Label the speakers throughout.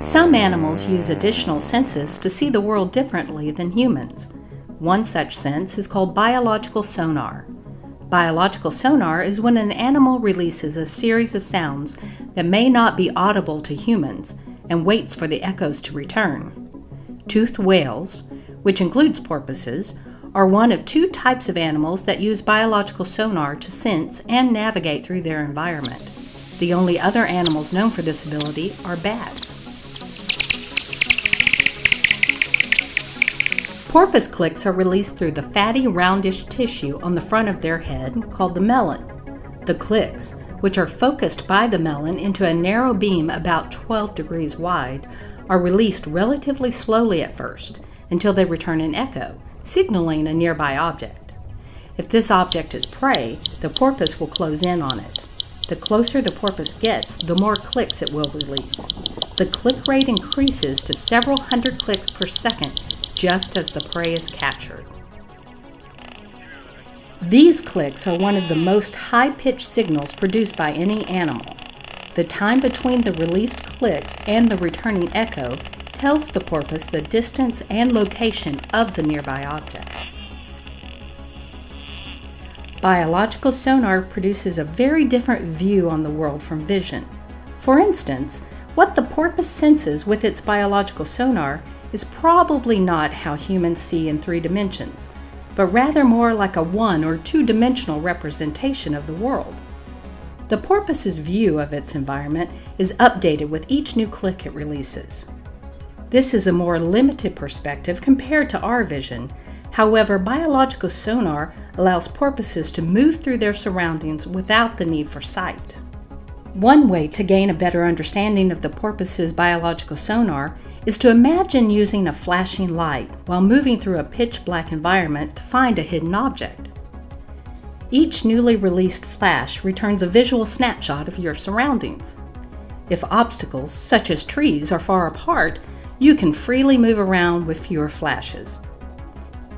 Speaker 1: Some animals use additional senses to see the world differently than humans. One such sense is called biological sonar. Biological sonar is when an animal releases a series of sounds that may not be audible to humans and waits for the echoes to return. Toothed whales, which includes porpoises, are one of two types of animals that use biological sonar to sense and navigate through their environment. The only other animals known for this ability are bats. Porpoise clicks are released through the fatty, roundish tissue on the front of their head called the melon. The clicks, which are focused by the melon into a narrow beam about 12 degrees wide, are released relatively slowly at first until they return an echo, signaling a nearby object. If this object is prey, the porpoise will close in on it. The closer the porpoise gets, the more clicks it will release. The click rate increases to several hundred clicks per second just as the prey is captured. These clicks are one of the most high-pitched signals produced by any animal. The time between the released clicks and the returning echo tells the porpoise the distance and location of the nearby object. Biological sonar produces a very different view on the world from vision. For instance, what the porpoise senses with its biological sonar is probably not how humans see in 3 dimensions, but rather more like a 1- or 2-dimensional representation of the world. The porpoise's view of its environment is updated with each new click it releases. This is a more limited perspective compared to our vision. However, biological sonar allows porpoises to move through their surroundings without the need for sight. One way to gain a better understanding of the porpoise's biological sonar is to imagine using a flashing light while moving through a pitch-black environment to find a hidden object. Each newly released flash returns a visual snapshot of your surroundings. If obstacles, such as trees, are far apart, you can freely move around with fewer flashes.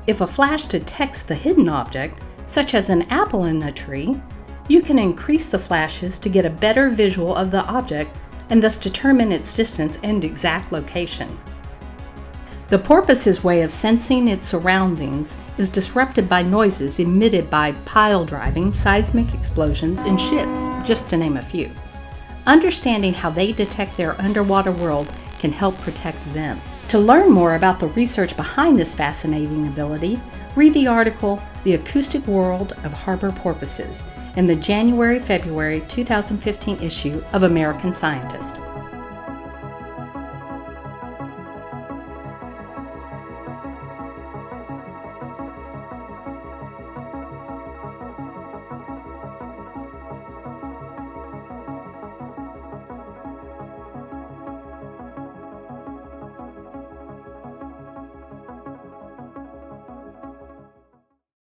Speaker 1: If a flash detects the hidden object, such as an apple in a tree, you can increase the flashes to get a better visual of the object and thus determine its distance and exact location. The porpoise's way of sensing its surroundings is disrupted by noises emitted by pile driving, seismic explosions, and ships, just to name a few. Understanding how they detect their underwater world can help protect them. To learn more about the research behind this fascinating ability, read the article The Acoustic World of Harbor Porpoises in the January-February 2015 issue of American Scientist.